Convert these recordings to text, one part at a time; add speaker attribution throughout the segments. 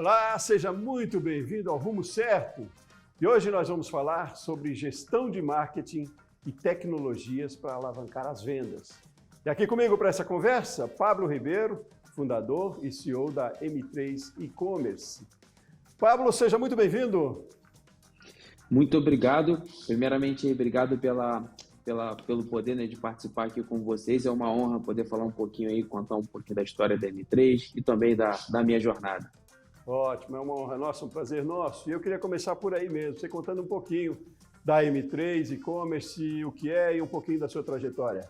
Speaker 1: Olá, seja muito bem-vindo ao Rumo Certo. E hoje nós vamos falar sobre gestão de marketing e tecnologias para alavancar as vendas. E aqui comigo para essa conversa, Pablo Ribeiro, fundador e CEO da M3 E-Commerce. Pablo, seja muito bem-vindo.
Speaker 2: Muito obrigado. Primeiramente, obrigado pelo poder, né, de participar aqui com vocês. É uma honra poder falar um pouquinho aí, contar um pouquinho da história da M3 e também da minha jornada.
Speaker 1: Ótimo, é uma honra nossa, um prazer nosso. E eu queria começar por aí mesmo, você contando um pouquinho da M3 E-Commerce, o que é e um pouquinho da sua trajetória.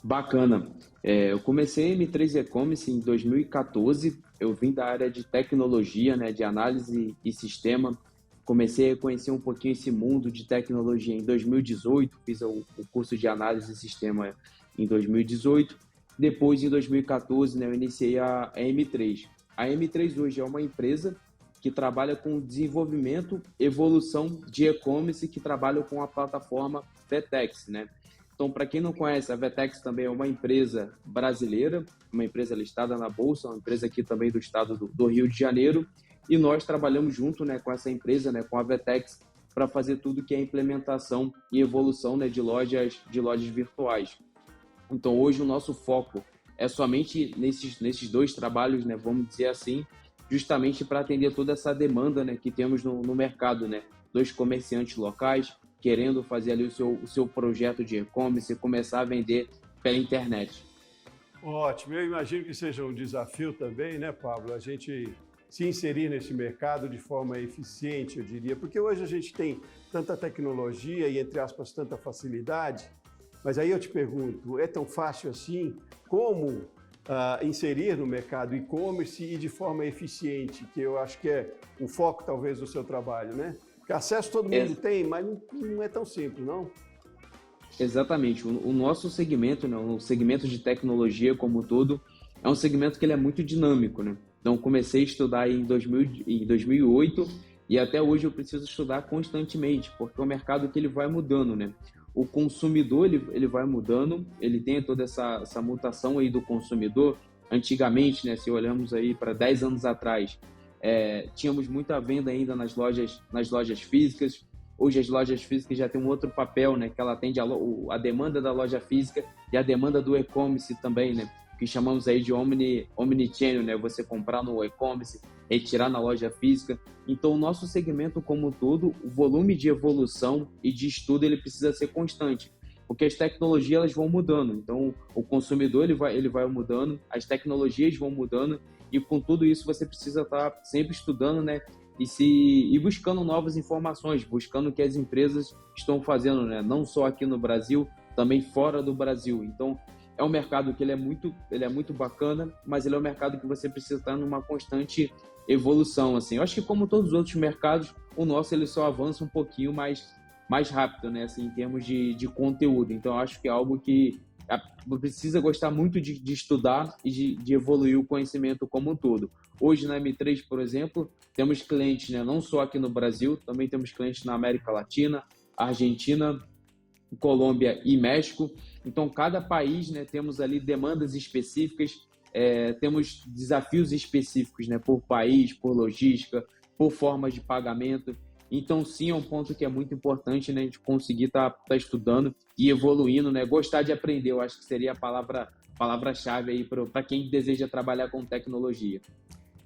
Speaker 2: Bacana. Eu comecei a M3 E-Commerce em 2014. Eu vim da área de tecnologia, né, de análise e sistema. Comecei a conhecer um pouquinho esse mundo de tecnologia em 2018. Fiz o curso de análise e sistema em 2018. Depois, em 2014, né, eu iniciei a M3. A M3 hoje é uma empresa que trabalha com desenvolvimento, evolução de e-commerce, que trabalha com a plataforma Vetex, né? Então, para quem não conhece, a Vetex também é uma empresa brasileira, uma empresa listada na Bolsa, uma empresa aqui também do estado do Rio de Janeiro, e nós trabalhamos junto, né, com essa empresa, né, com a Vetex, para fazer tudo que é implementação e evolução, né, de lojas virtuais. Então, hoje o nosso foco é somente nesses dois trabalhos, né, vamos dizer assim, justamente para atender toda essa demanda, né, que temos no mercado, né, dos comerciantes locais querendo fazer ali o seu projeto de e-commerce e começar a vender pela internet.
Speaker 1: Ótimo, eu imagino que seja um desafio também, né, Pablo, a gente se inserir nesse mercado de forma eficiente, eu diria, porque hoje a gente tem tanta tecnologia e, entre aspas, tanta facilidade, mas aí eu te pergunto, é tão fácil assim? Como inserir no mercado e-commerce e de forma eficiente, que eu acho que é o foco talvez do seu trabalho, né? Porque acesso todo mundo tem, mas não é tão simples, não?
Speaker 2: Exatamente. O nosso segmento, né, o segmento de tecnologia como um todo, é um segmento que ele é muito dinâmico, né? Então, comecei a estudar em 2008 e até hoje eu preciso estudar constantemente, porque é um mercado que ele vai mudando, né? O consumidor, ele vai mudando, ele tem toda essa mutação aí do consumidor. Antigamente, né, se olhamos aí para 10 anos atrás, tínhamos muita venda ainda nas lojas físicas. Hoje as lojas físicas já têm um outro papel, né, que ela atende a demanda da loja física e a demanda do e-commerce também, né, que chamamos aí de omnichannel, né, você comprar no e-commerce, retirar na loja física. Então, o nosso segmento como um todo, o volume de evolução e de estudo, ele precisa ser constante, porque as tecnologias elas vão mudando. Então, o consumidor ele vai mudando, as tecnologias vão mudando, e com tudo isso você precisa estar sempre estudando, né, e buscando novas informações, buscando o que as empresas estão fazendo, né, não só aqui no Brasil, também fora do Brasil. Então, é um mercado que ele é muito bacana, mas ele é um mercado que você precisa estar numa constante evolução, assim. Eu acho que como todos os outros mercados, o nosso ele só avança um pouquinho mais rápido, né, assim, em termos de conteúdo. Então, eu acho que é algo que precisa gostar muito de estudar e de evoluir o conhecimento como um todo. Hoje, na M3, por exemplo, temos clientes, né, não só aqui no Brasil, também temos clientes na América Latina, Argentina, Colômbia e México. Então, cada país, né, temos ali demandas específicas, temos desafios específicos, né, por país, por logística, por formas de pagamento. Então, sim, é um ponto que é muito importante, né, a gente conseguir estar estudando e evoluindo, né, gostar de aprender. Eu acho que seria a palavra-chave aí para quem deseja trabalhar com tecnologia.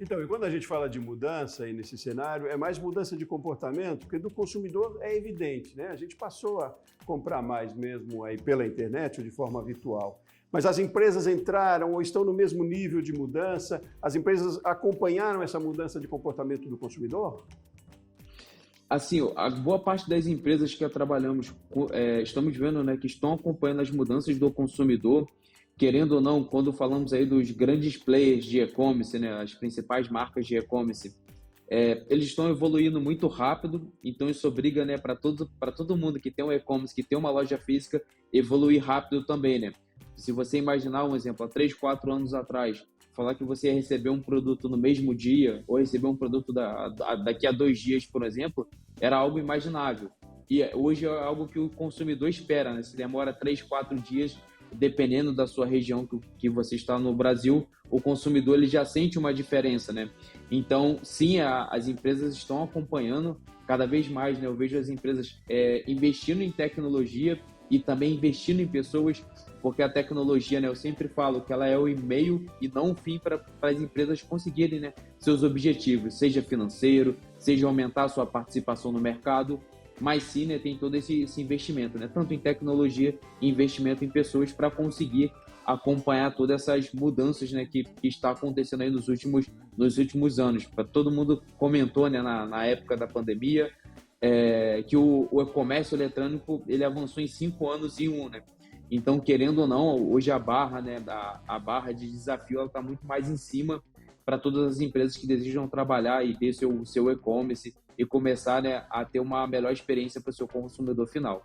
Speaker 1: Então, e quando a gente fala de mudança aí nesse cenário, é mais mudança de comportamento, porque do consumidor é evidente, né? A gente passou a comprar mais mesmo aí pela internet ou de forma virtual. Mas as empresas entraram ou estão no mesmo nível de mudança? As empresas acompanharam essa mudança de comportamento do consumidor?
Speaker 2: Assim, a boa parte das empresas que trabalhamos, estamos vendo, né, que estão acompanhando as mudanças do consumidor. Querendo ou não, quando falamos aí dos grandes players de e-commerce, né, as principais marcas de e-commerce, eles estão evoluindo muito rápido, então isso obriga, né, para todo mundo que tem um e-commerce, que tem uma loja física, evoluir rápido também, né? Se você imaginar um exemplo, há 3, 4 anos atrás, falar que você ia receber um produto no mesmo dia, ou receber um produto daqui a 2 dias, por exemplo, era algo imaginável. E hoje é algo que o consumidor espera, né? Se demora 3, 4 dias, dependendo da sua região que você está no Brasil, o consumidor ele já sente uma diferença, né? Então, sim, as empresas estão acompanhando cada vez mais, né? Eu vejo as empresas investindo em tecnologia e também investindo em pessoas, porque a tecnologia, né, eu sempre falo que ela é o meio e não o fim para as empresas conseguirem, né, seus objetivos, seja financeiro, seja aumentar a sua participação no mercado, mas sim, né, tem todo esse investimento, né, tanto em tecnologia e investimento em pessoas para conseguir acompanhar todas essas mudanças, né, que está acontecendo aí nos últimos anos. Todo mundo comentou, né, na época da pandemia, que o comércio eletrônico ele avançou em 5 anos em um, né? Então, querendo ou não, hoje a barra, né, a barra de desafio está muito mais em cima para todas as empresas que desejam trabalhar e ter seu e-commerce e começar, né, a ter uma melhor experiência para o seu consumidor final.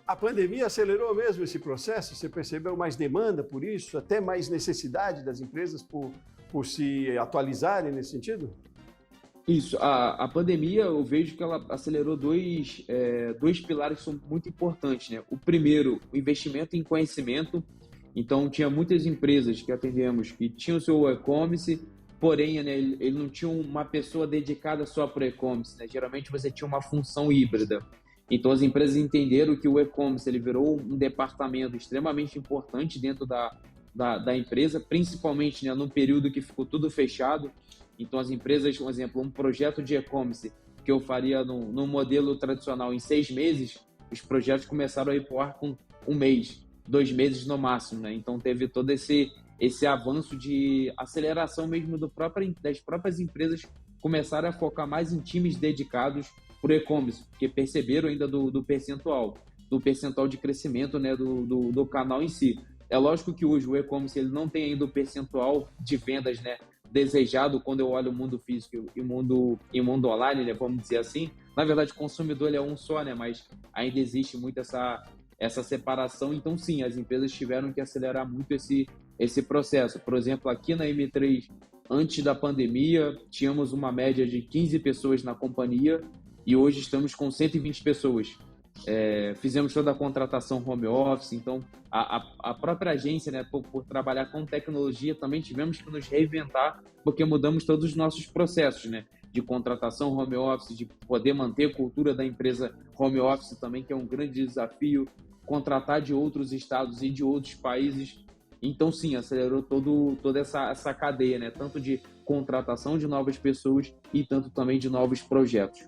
Speaker 1: A pandemia acelerou mesmo esse processo? Você percebeu mais demanda por isso, até mais necessidade das empresas por se atualizarem nesse sentido?
Speaker 2: Isso, a pandemia eu vejo que ela acelerou dois pilares que são muito importantes, né? O primeiro, o investimento em conhecimento. Então, tinha muitas empresas que atendemos que tinham o seu e-commerce, porém, né, ele não tinha uma pessoa dedicada só para o e-commerce, né? Geralmente você tinha uma função híbrida. Então, as empresas entenderam que o e-commerce ele virou um departamento extremamente importante dentro da empresa, principalmente, né, no período que ficou tudo fechado. Então, as empresas, um exemplo, um projeto de e-commerce que eu faria no modelo tradicional em 6 meses, os projetos começaram a ir para o ar com 1 mês, 2 meses no máximo, né? Então, teve todo esse avanço de aceleração mesmo das próprias empresas começaram a focar mais em times dedicados para o e-commerce, porque perceberam ainda do percentual de crescimento, né, do canal em si. É lógico que hoje o e-commerce ele não tem ainda o percentual de vendas, né, desejado quando eu olho o mundo físico e mundo online, né, vamos dizer assim. Na verdade, o consumidor ele é um só, né, mas ainda existe muito essa separação. Então, sim, as empresas tiveram que acelerar muito esse processo. Por exemplo, aqui na M3, antes da pandemia, tínhamos uma média de 15 pessoas na companhia e hoje estamos com 120 pessoas. Fizemos toda a contratação home office, então a própria agência, né, por trabalhar com tecnologia, também tivemos que nos reinventar, porque mudamos todos os nossos processos, né, de contratação home office, de poder manter a cultura da empresa home office também, que é um grande desafio, contratar de outros estados e de outros países. Então, sim, acelerou toda essa cadeia, né, tanto de contratação de novas pessoas e tanto também de novos projetos.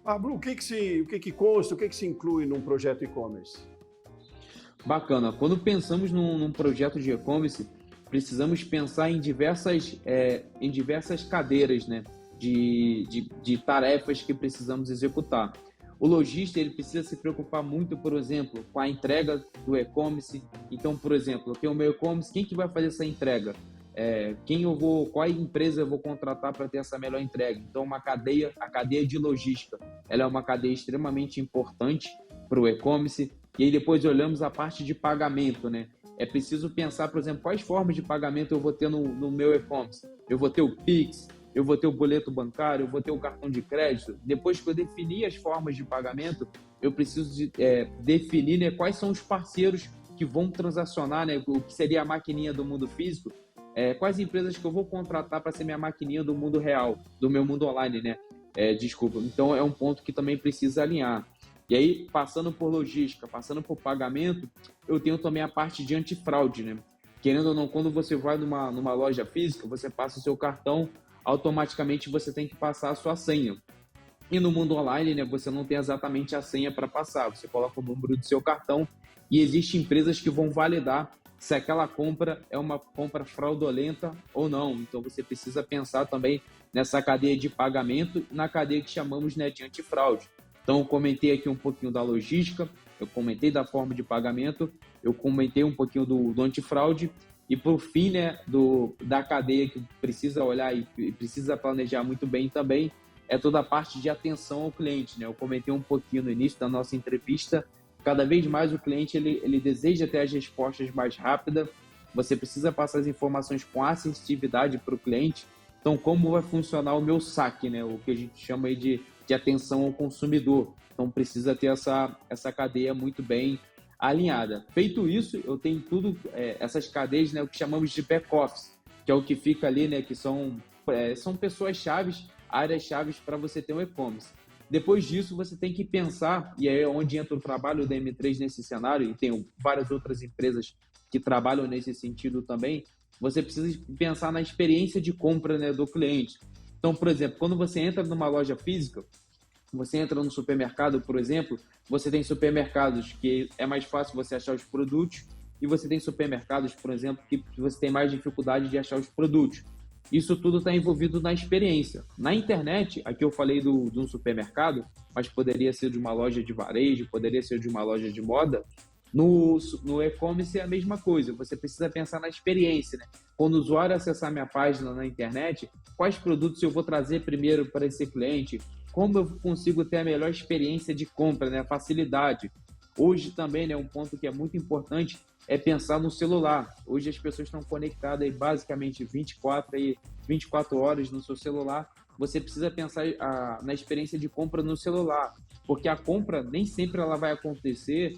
Speaker 1: Pablo, o que consta, o que se inclui num projeto e-commerce?
Speaker 2: Bacana. Quando pensamos num projeto de e-commerce, precisamos pensar em diversas cadeiras, né, de tarefas que precisamos executar. O lojista ele precisa se preocupar muito, por exemplo, com a entrega do e-commerce. Então, por exemplo, eu tenho o meu e-commerce, quem que vai fazer essa entrega? Qual empresa eu vou contratar para ter essa melhor entrega? Então, a cadeia de logística, ela é uma cadeia extremamente importante para o e-commerce. E aí depois olhamos a parte de pagamento, né? É preciso pensar, por exemplo, quais formas de pagamento eu vou ter no meu e-commerce. Eu vou ter o Pix, eu vou ter o boleto bancário, eu vou ter o cartão de crédito. Depois que eu definir as formas de pagamento, eu preciso definir, né, quais são os parceiros que vão transacionar, né, o que seria a maquininha do mundo físico. Quais empresas que eu vou contratar para ser minha maquininha do mundo real, do meu mundo online, né? Desculpa. Então, é um ponto que também precisa alinhar. E aí, passando por logística, passando por pagamento, eu tenho também a parte de antifraude, né? Querendo ou não, quando você vai numa loja física, você passa o seu cartão, automaticamente você tem que passar a sua senha. E no mundo online, né, você não tem exatamente a senha para passar. Você coloca o número do seu cartão e existem empresas que vão validar se aquela compra é uma compra fraudulenta ou não. Então, você precisa pensar também nessa cadeia de pagamento, na cadeia que chamamos, né, de antifraude. Então, eu comentei aqui um pouquinho da logística, eu comentei da forma de pagamento, eu comentei um pouquinho do antifraude e, por fim, né, da cadeia que precisa olhar e precisa planejar muito bem também, é toda a parte de atenção ao cliente, né? Eu comentei um pouquinho no início da nossa entrevista. Cada vez mais o cliente ele deseja ter as respostas mais rápidas. Você precisa passar as informações com assertividade para o cliente. Então, como vai funcionar o meu saque, né? O que a gente chama aí de atenção ao consumidor. Então, precisa ter essa cadeia muito bem alinhada. Feito isso, eu tenho tudo, essas cadeias, né, o que chamamos de back-office, que é o que fica ali, né, que são pessoas-chaves, áreas-chaves para você ter um e-commerce. Depois disso, você tem que pensar, e aí é onde entra o trabalho da M3 nesse cenário, e tem várias outras empresas que trabalham nesse sentido também, você precisa pensar na experiência de compra, né, do cliente. Então, por exemplo, quando você entra numa loja física, você entra no supermercado, por exemplo, você tem supermercados que é mais fácil você achar os produtos e você tem supermercados, por exemplo, que você tem mais dificuldade de achar os produtos. Isso tudo está envolvido na experiência. Na internet, aqui eu falei de um supermercado, mas poderia ser de uma loja de varejo, poderia ser de uma loja de moda. No e-commerce é a mesma coisa, você precisa pensar na experiência, né? Quando o usuário acessar minha página na internet, quais produtos eu vou trazer primeiro para esse cliente? Como eu consigo ter a melhor experiência de compra, né? Facilidade. Hoje também, né, um ponto que é muito importante é pensar no celular. Hoje as pessoas estão conectadas aí basicamente 24 horas no seu celular. Você precisa pensar na experiência de compra no celular, porque a compra nem sempre ela vai acontecer,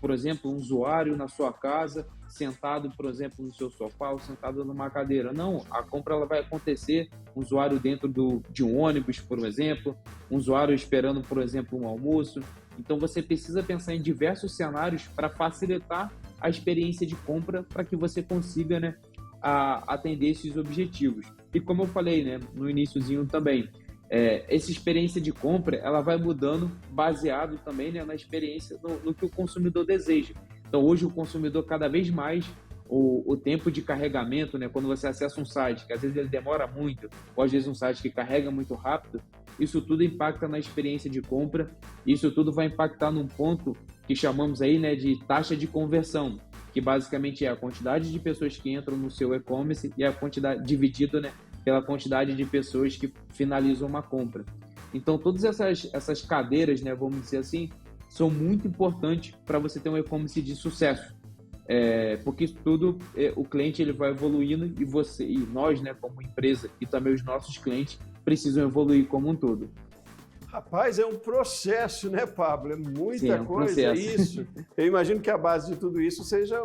Speaker 2: por exemplo, um usuário na sua casa, sentado, por exemplo, no seu sofá ou sentado numa cadeira. Não, a compra ela vai acontecer, um usuário dentro de um ônibus, por exemplo, um usuário esperando, por exemplo, um almoço. Então, você precisa pensar em diversos cenários para facilitar a experiência de compra para que você consiga, né, atender esses objetivos. E como eu falei, né, no iniciozinho também, essa experiência de compra ela vai mudando baseado também, né, na experiência no que o consumidor deseja. Então, hoje o consumidor cada vez mais o tempo de carregamento, né, quando você acessa um site, que às vezes ele demora muito, ou às vezes um site que carrega muito rápido, isso tudo impacta na experiência de compra, isso tudo vai impactar num ponto que chamamos aí, né, de taxa de conversão, que basicamente é a quantidade de pessoas que entram no seu e-commerce e a quantidade dividido, né, pela quantidade de pessoas que finalizam uma compra. Então, todas essas cadeiras, né, vamos dizer assim, são muito importantes para você ter um e-commerce de sucesso. Porque isso tudo, o cliente ele vai evoluindo e você e nós, né, como empresa e também os nossos clientes precisam evoluir como um todo.
Speaker 1: Rapaz, é um processo, né, Pablo? É muita
Speaker 2: Sim,
Speaker 1: coisa
Speaker 2: processo.
Speaker 1: isso. Eu imagino que a base de tudo isso seja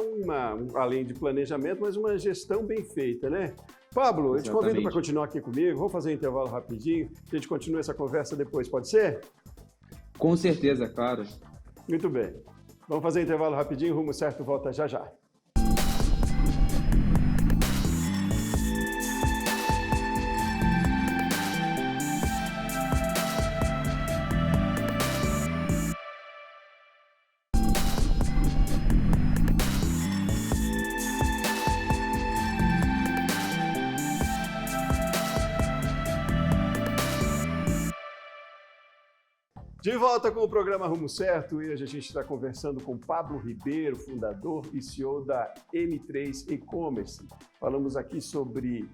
Speaker 1: além de planejamento, mas uma gestão bem feita, né? Pablo, eu te convido para continuar aqui comigo. Vou fazer um intervalo rapidinho. A gente continua essa conversa depois, pode ser?
Speaker 2: Com certeza, claro.
Speaker 1: Muito bem. Vamos fazer um intervalo rapidinho, Rumo Certo volta já já. De volta com o programa Rumo Certo, e hoje a gente está conversando com Pablo Ribeiro, fundador e CEO da M3 E-Commerce. Falamos aqui sobre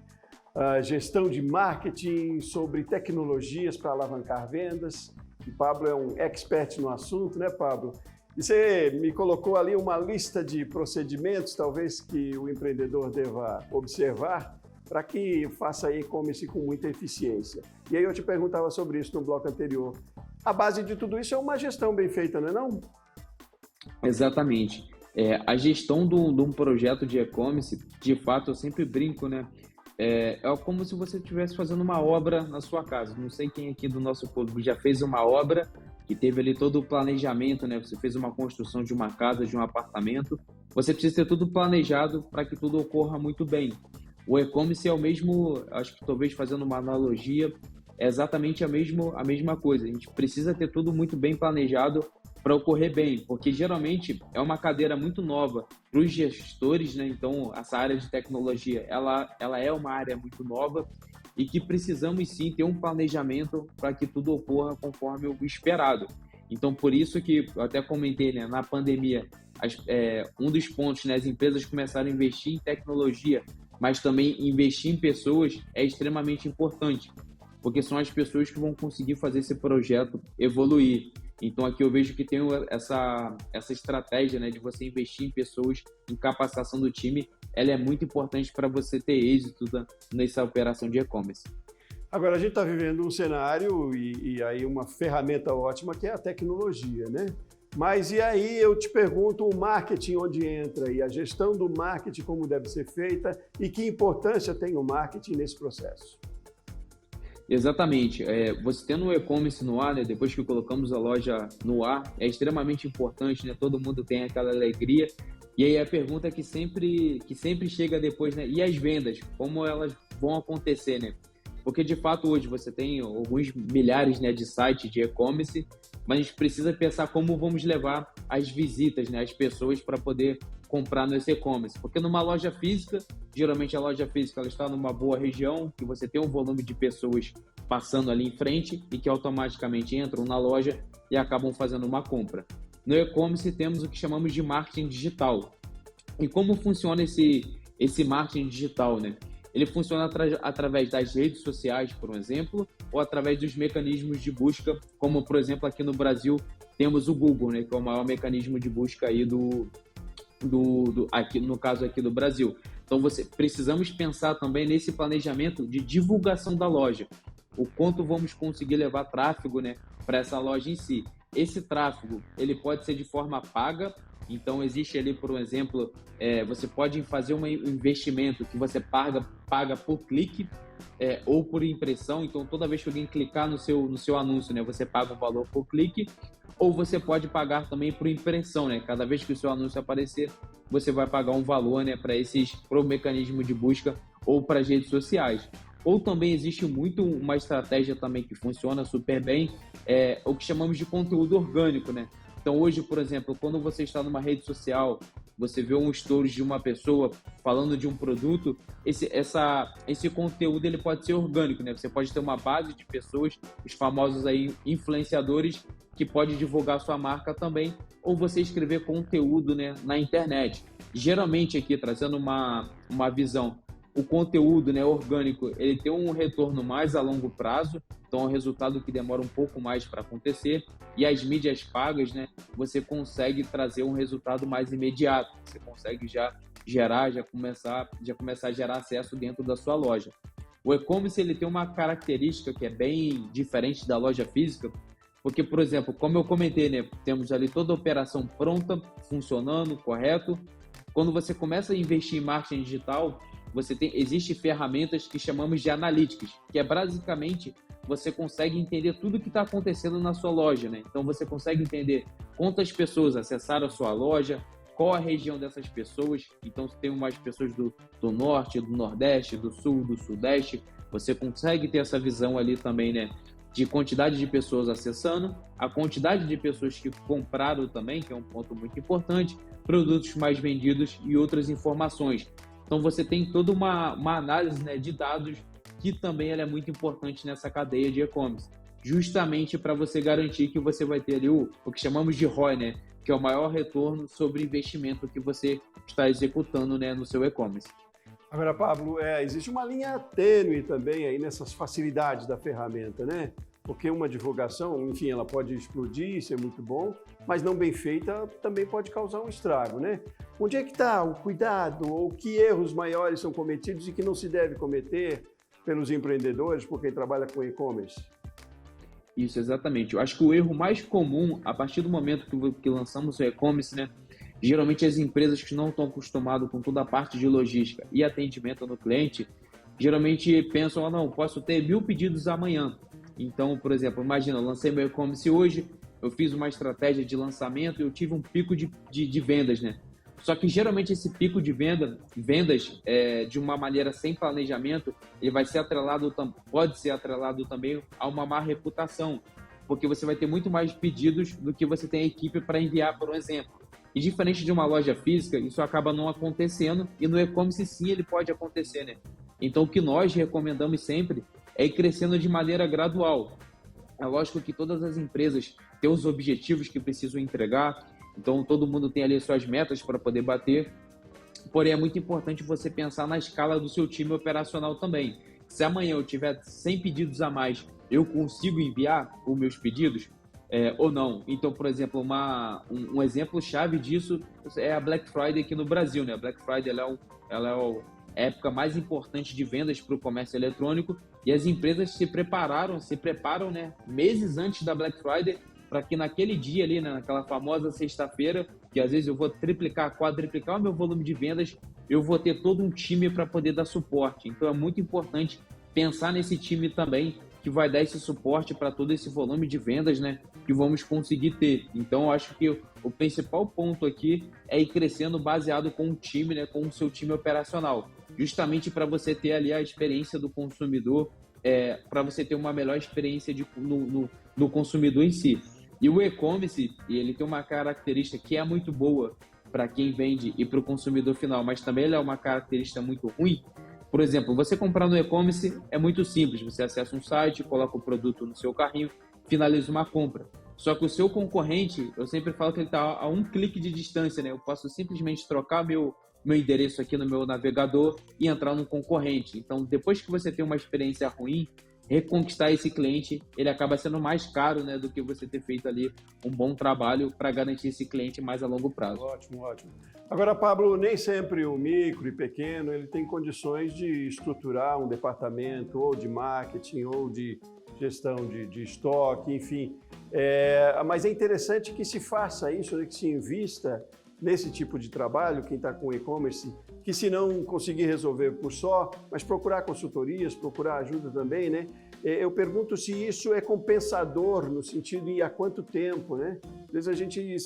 Speaker 1: gestão de marketing, sobre tecnologias para alavancar vendas. E Pablo é um expert no assunto, né, Pablo? E você me colocou ali uma lista de procedimentos, talvez, que o empreendedor deva observar para que faça e-commerce com muita eficiência. E aí eu te perguntava sobre isso no bloco anterior. A base de tudo isso é uma gestão bem feita, não é não?
Speaker 2: Exatamente. A gestão de um projeto de e-commerce, de fato, eu sempre brinco, né? É como se você estivesse fazendo uma obra na sua casa. Não sei quem aqui do nosso público já fez uma obra que teve ali todo o planejamento, né? Você fez uma construção de uma casa, de um apartamento. Você precisa ter tudo planejado para que tudo ocorra muito bem. O e-commerce é o mesmo, acho que talvez fazendo uma analogia, é exatamente a mesma coisa. A gente precisa ter tudo muito bem planejado para ocorrer bem, porque geralmente é uma cadeira muito nova para os gestores, né? Então, essa área de tecnologia, ela é uma área muito nova e que precisamos sim ter um planejamento para que tudo ocorra conforme o esperado. Então, por isso que eu até comentei, né, na pandemia, um dos pontos, né, as empresas começaram a investir em tecnologia, mas também investir em pessoas é extremamente importante, porque são as pessoas que vão conseguir fazer esse projeto evoluir. Então, aqui eu vejo que tem essa estratégia, né, de você investir em pessoas, em capacitação do time, ela é muito importante para você ter êxito nessa operação de e-commerce.
Speaker 1: Agora, a gente está vivendo um cenário e aí uma ferramenta ótima que é a tecnologia, né? Mas e aí eu te pergunto o marketing onde entra e a gestão do marketing como deve ser feita e que importância tem o marketing nesse processo?
Speaker 2: Exatamente. Você tendo o e-commerce no ar, né, depois que colocamos a loja no ar, é extremamente importante, né? Todo mundo tem aquela alegria. E aí a pergunta que sempre chega depois, né? E as vendas? Como elas vão acontecer, né? Porque de fato hoje você tem alguns milhares, né, de sites de e-commerce, mas a gente precisa pensar como vamos levar as visitas, né, as pessoas para poder comprar nesse e-commerce. Porque numa loja física, geralmente a loja física ela está numa boa região, que você tem um volume de pessoas passando ali em frente e que automaticamente entram na loja e acabam fazendo uma compra. No e-commerce temos o que chamamos de marketing digital. E como funciona esse marketing digital, né? Ele funciona através das redes sociais, por exemplo, ou através dos mecanismos de busca, como, por exemplo, aqui no Brasil, temos o Google, né, que é o maior mecanismo de busca aí aqui, no caso aqui do Brasil. Então, precisamos pensar também nesse planejamento de divulgação da loja. O quanto vamos conseguir levar tráfego, né, para essa loja em si. Esse tráfego, ele pode ser de forma paga. Então, existe ali, por exemplo, você pode fazer um investimento que você paga por clique ou por impressão. Então, toda vez que alguém clicar no seu anúncio, né, você paga um valor por clique. Ou você pode pagar também por impressão, né? Cada vez que o seu anúncio aparecer, você vai pagar um valor, né, para o mecanismo de busca ou para as redes sociais. Ou também existe uma estratégia também que funciona super bem, o que chamamos de conteúdo orgânico, né? Então, hoje, por exemplo, quando você está numa rede social, você vê um stories de uma pessoa falando de um produto, esse conteúdo ele pode ser orgânico, né? Você pode ter uma base de pessoas, os famosos aí influenciadores, que pode divulgar sua marca também, ou você escrever conteúdo, né, na internet. Geralmente aqui, trazendo uma visão, o conteúdo, né, orgânico, ele tem um retorno mais a longo prazo, então é um resultado que demora um pouco mais para acontecer, e as mídias pagas, né, você consegue trazer um resultado mais imediato, você consegue já começar a gerar acesso dentro da sua loja. O e-commerce ele tem uma característica que é bem diferente da loja física, porque, por exemplo, como eu comentei, né, temos ali toda a operação pronta, funcionando, correto. Quando você começa a investir em marketing digital, existem ferramentas que chamamos de analytics, que é basicamente você consegue entender tudo o que está acontecendo na sua loja, né? Então você consegue entender quantas pessoas acessaram a sua loja, qual a região dessas pessoas. Então, se tem mais pessoas do norte, do nordeste, do sul, do sudeste, você consegue ter essa visão ali também, né? De quantidade de pessoas acessando, a quantidade de pessoas que compraram também, que é um ponto muito importante, produtos mais vendidos e outras informações. Então, você tem toda uma análise, né, de dados que também ela é muito importante nessa cadeia de e-commerce, justamente para você garantir que você vai ter ali o que chamamos de ROI, né, que é o maior retorno sobre investimento que você está executando, né, no seu e-commerce.
Speaker 1: Agora, Pablo, existe uma linha tênue também aí nessas facilidades da ferramenta, né? Porque uma divulgação, enfim, ela pode explodir, ser muito bom, mas não bem feita também pode causar um estrago, né? Onde é que está o cuidado ou que erros maiores são cometidos e que não se deve cometer pelos empreendedores, por quem trabalha com e-commerce?
Speaker 2: Isso, exatamente. Eu acho que o erro mais comum, a partir do momento que lançamos o e-commerce, né? Geralmente as empresas que não estão acostumadas com toda a parte de logística e atendimento no cliente, geralmente pensam, não, posso ter 1000 pedidos amanhã. Então, por exemplo, imagina, eu lancei meu e-commerce hoje, eu fiz uma estratégia de lançamento e eu tive um pico de vendas, né? Só que geralmente esse pico de vendas, de uma maneira sem planejamento, ele pode ser atrelado também a uma má reputação, porque você vai ter muito mais pedidos do que você tem equipe para enviar, por exemplo. E diferente de uma loja física, isso acaba não acontecendo, e no e-commerce sim ele pode acontecer, né? Então o que nós recomendamos sempre é ir crescendo de maneira gradual. É lógico que todas as empresas têm os objetivos que precisam entregar, então todo mundo tem ali suas metas para poder bater, porém é muito importante você pensar na escala do seu time operacional também. Se amanhã eu tiver 100 pedidos a mais, eu consigo enviar os meus pedidos? Ou não. Então, por exemplo, um exemplo chave disso é a Black Friday aqui no Brasil, né? A Black Friday ela é a época mais importante de vendas para o comércio eletrônico, e as empresas se preparam, né, meses antes da Black Friday para que naquele dia ali, né, naquela famosa sexta-feira, que às vezes eu vou triplicar, quadriplicar o meu volume de vendas, eu vou ter todo um time para poder dar suporte. Então é muito importante pensar nesse time também, que vai dar esse suporte para todo esse volume de vendas, né, que vamos conseguir ter. Então eu acho que o principal ponto aqui é ir crescendo baseado com o time, né, com o seu time operacional, justamente para você ter ali a experiência do consumidor, para você ter uma melhor experiência no consumidor em si. E o e-commerce, ele tem uma característica que é muito boa para quem vende e para o consumidor final, mas também ele é uma característica muito ruim. Por exemplo, você comprar no e-commerce é muito simples, você acessa um site, coloca o produto no seu carrinho, finaliza uma compra. Só que o seu concorrente, eu sempre falo que ele está a um clique de distância, né? Eu posso simplesmente trocar meu endereço aqui no meu navegador e entrar no concorrente. Então, depois que você tem uma experiência ruim, reconquistar esse cliente, ele acaba sendo mais caro, né, do que você ter feito ali um bom trabalho para garantir esse cliente mais a longo prazo.
Speaker 1: Ótimo, ótimo. Agora, Pablo, nem sempre o micro e pequeno ele tem condições de estruturar um departamento ou de marketing ou de gestão de estoque, enfim. Mas é interessante que se faça isso, né, que se invista nesse tipo de trabalho, quem está com e-commerce, que se não conseguir resolver por só, mas procurar consultorias, procurar ajuda também, né? Eu pergunto se isso é compensador no sentido de há quanto tempo, né? Às vezes a gente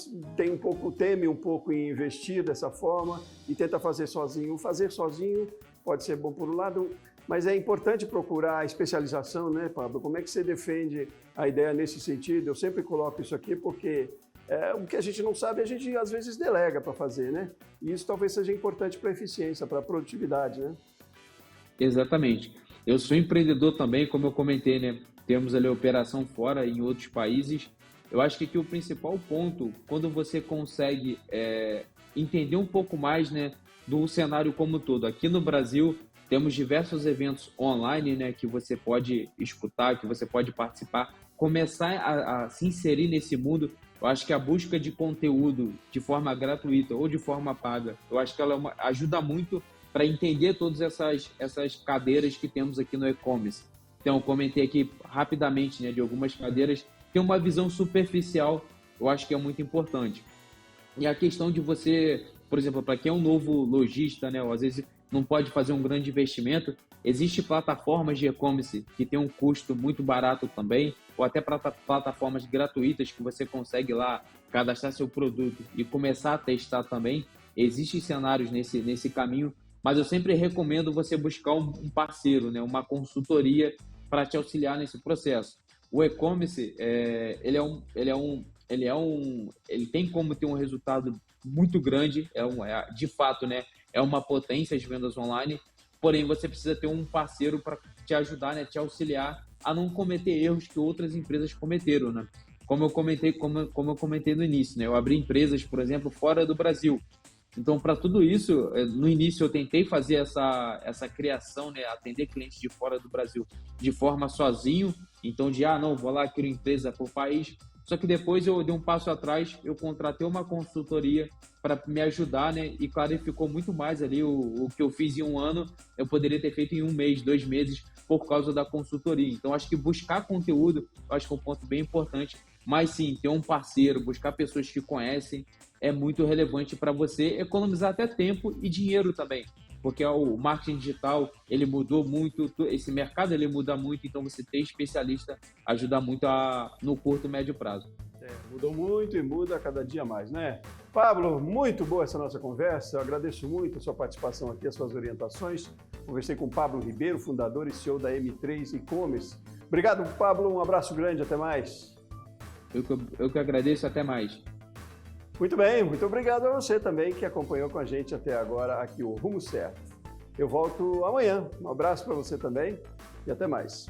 Speaker 1: teme um pouco em investir dessa forma e tenta fazer sozinho. Fazer sozinho pode ser bom por um lado, mas é importante procurar especialização, né, Pablo? Como é que você defende a ideia nesse sentido? Eu sempre coloco isso aqui porque o que a gente não sabe, a gente às vezes delega para fazer, né? E isso talvez seja importante para a eficiência, para a produtividade, né?
Speaker 2: Exatamente. Eu sou empreendedor também, como eu comentei, né? Temos ali operação fora em outros países. Eu acho que aqui o principal ponto, quando você consegue entender um pouco mais, né, do cenário como um todo. Aqui no Brasil, temos diversos eventos online, né, que você pode escutar, que você pode participar, começar a se inserir nesse mundo. Eu acho que a busca de conteúdo de forma gratuita ou de forma paga, eu acho que ela ajuda muito para entender todas essas cadeiras que temos aqui no e-commerce. Então, eu comentei aqui rapidamente, né, de algumas cadeiras, tem uma visão superficial, eu acho que é muito importante. E a questão de você, por exemplo, para quem é um novo lojista, né, ou às vezes não pode fazer um grande investimento, existem plataformas de e-commerce que tem um custo muito barato também, ou até plataformas gratuitas que você consegue lá cadastrar seu produto e começar a testar também. Existem cenários nesse caminho, mas eu sempre recomendo você buscar um parceiro, né, uma consultoria para te auxiliar nesse processo. O e-commerce, ele tem como ter um resultado muito grande, de fato, né, é uma potência as vendas online, porém você precisa ter um parceiro para te ajudar, né, te auxiliar a não cometer erros que outras empresas cometeram, né? Como eu comentei no início, né, eu abri empresas, por exemplo, fora do Brasil. Então, para tudo isso, no início eu tentei fazer essa criação, né, atender clientes de fora do Brasil de forma sozinho. Então, não, vou lá, crio empresa por país. Só que depois eu dei um passo atrás, eu contratei uma consultoria para me ajudar, né, e clarificou muito mais ali o que eu fiz em um ano, eu poderia ter feito em 1 mês, 2 meses, por causa da consultoria. Então, acho que buscar conteúdo, acho que é um ponto bem importante. Mas sim, ter um parceiro, buscar pessoas que conhecem, é muito relevante para você economizar até tempo e dinheiro também, porque o marketing digital, ele mudou muito, esse mercado ele muda muito, então você ter especialista ajuda muito no curto e médio prazo.
Speaker 1: Mudou muito e muda cada dia mais, né? Pablo, muito boa essa nossa conversa, eu agradeço muito a sua participação aqui, as suas orientações. Conversei com o Pablo Ribeiro, fundador e CEO da M3 E-Commerce. Obrigado, Pablo, um abraço grande, até mais.
Speaker 2: Eu que agradeço, até mais.
Speaker 1: Muito bem, muito obrigado a você também que acompanhou com a gente até agora aqui o Rumo Certo. Eu volto amanhã. Um abraço para você também e até mais.